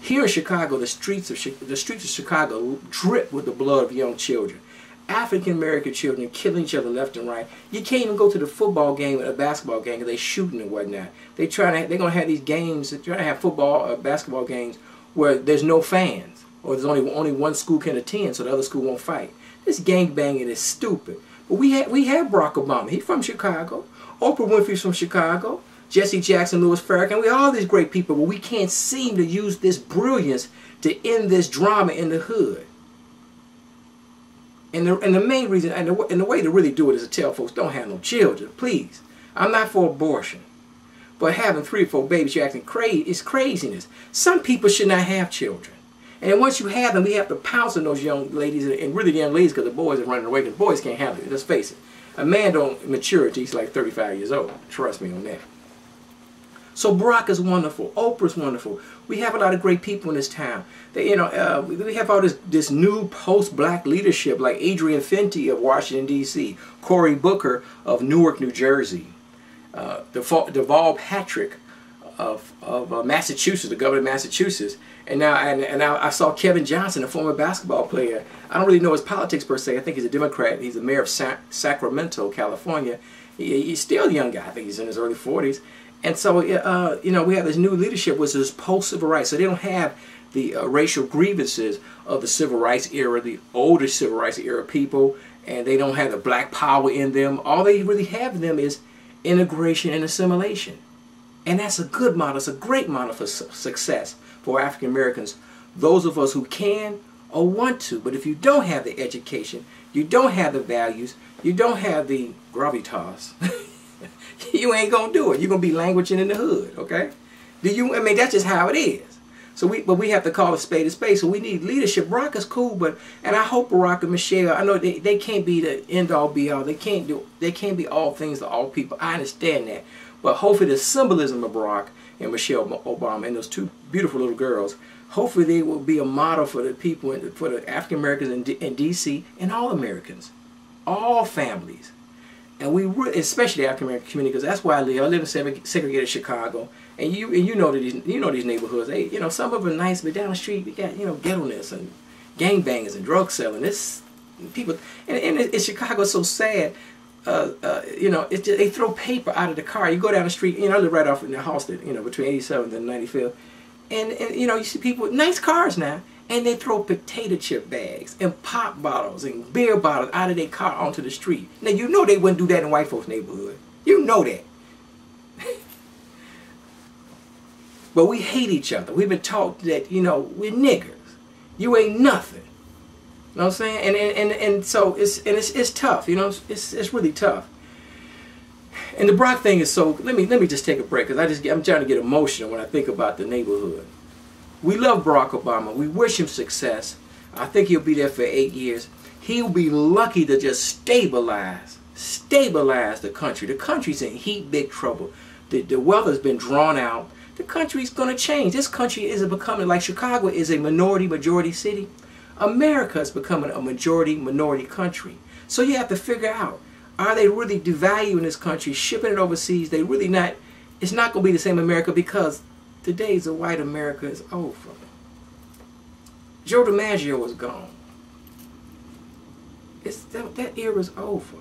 Here in Chicago, the streets of Chicago drip with the blood of young children. African American children killing each other left and right. You can't even go to the football game or a basketball game because they shooting and whatnot. They're gonna have these games. They're trying to have football or basketball games where there's no fans or there's only one school can attend, so the other school won't fight. This gang banging is stupid. But we have Barack Obama. He's from Chicago. Oprah Winfrey's from Chicago. Jesse Jackson, Louis Farrakhan. We all these great people, but we can't seem to use this brilliance to end this drama in the hood. And the main reason, and the way to really do it is to tell folks, don't have no children, please. I'm not for abortion. But having 3 or 4 babies, you're acting crazy, it's craziness. Some people should not have children. And once you have them, we have to pounce on those young ladies, and really the young ladies, because the boys are running away, because boys can't handle it, let's face it. A man don't mature until he's like 35 years old. Trust me on that. So Barack is wonderful. Oprah's wonderful. We have a lot of great people in this town. They, we have all this new post-black leadership like Adrian Fenty of Washington, D.C., Cory Booker of Newark, New Jersey, Deval Patrick of Massachusetts, the governor of Massachusetts, and now I saw Kevin Johnson, a former basketball player. I don't really know his politics per se. I think he's a Democrat. He's the mayor of Sacramento, California. He's still a young guy. I think he's in his early 40s. And so, we have this new leadership, which is post-civil rights. So they don't have the racial grievances of the civil rights era, the older civil rights era people, and they don't have the black power in them. All they really have in them is integration and assimilation. And that's a good model. It's a great model for success for African Americans, those of us who can or want to. But if you don't have the education, you don't have the values, you don't have the gravitas, you ain't gonna do it. You're gonna be languishing in the hood, okay? I mean, that's just how it is. So we have to call a spade a spade. So we need leadership. Barack is cool, and I hope Barack and Michelle, I know they can't be the end all be all. They can't be all things to all people. I understand that. But hopefully the symbolism of Barack and Michelle Obama and those 2 beautiful little girls, hopefully they will be a model for the people, for the African Americans in D.C. and all Americans, all families. And we really, especially the African American community, because that's where I live. I live in segregated Chicago, and you know these neighborhoods. They, some of them are nice, but down the street we got ghetto-ness and gangbangers and drug selling. This people, and Chicago is so sad. They throw paper out of the car. You go down the street. I live right off in the house that between 87th and 95th, and you see people with nice cars now. And they throw potato chip bags and pop bottles and beer bottles out of their car onto the street. Now, you know they wouldn't do that in white folks' neighborhood. You know that. But we hate each other. We've been taught that, we're niggers. You ain't nothing. You know what I'm saying? And so it's tough, it's really tough. And the Barack thing is so, let me just take a break, because I'm trying to get emotional when I think about the neighborhood. We love Barack Obama. We wish him success. I think he'll be there for 8 years. He'll be lucky to just stabilize the country. The country's in big trouble. The weather's been drawn out. The country's going to change. This country is becoming, like Chicago is a majority city. America is becoming a minority country. So you have to figure out, are they really devaluing this country, shipping it overseas? They really not, it's not going to be the same America, because the days of white America is over. Joe DiMaggio is gone. That era is over.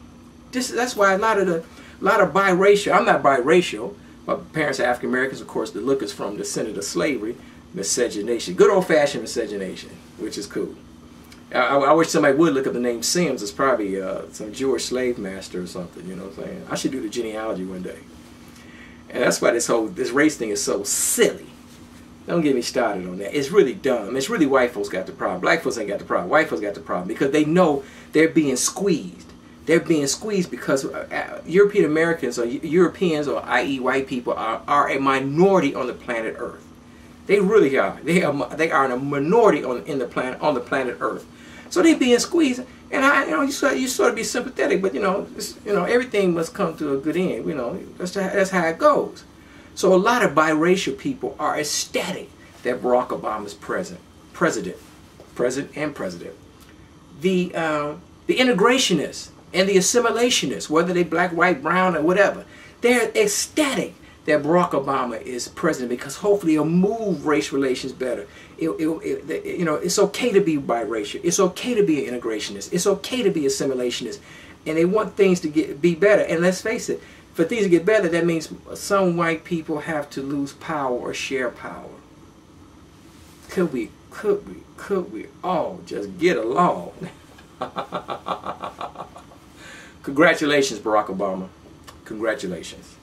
That's why a lot of biracial. I'm not biracial. My parents are African Americans. Of course, the look is from the descendant of slavery, miscegenation, good old fashioned miscegenation, which is cool. I wish somebody would look up the name Sims. It's probably some Jewish slave master or something. You know what I'm saying? I should do the genealogy one day. And that's why this race thing is so silly. Don't get me started on that. It's really dumb. It's really white folks got the problem. Black folks ain't got the problem. White folks got the problem because they know they're being squeezed. They're being squeezed because European Americans or Europeans, or i.e. white people, are a minority on the planet Earth. They really are. They are a minority on the planet Earth. So they're being squeezed. And you sort of be sympathetic, but everything must come to a good end. That's how it goes. So a lot of biracial people are ecstatic that Barack Obama is president. The integrationists and the assimilationists, whether they black, white, brown, or whatever, they're ecstatic that Barack Obama is president, because hopefully it'll move race relations better. You know, it's okay to be biracial. It's okay to be an integrationist. It's okay to be assimilationist. And they want things to be better. And let's face it, for things to get better, that means some white people have to lose power or share power. Could we all just get along? Congratulations, Barack Obama. Congratulations.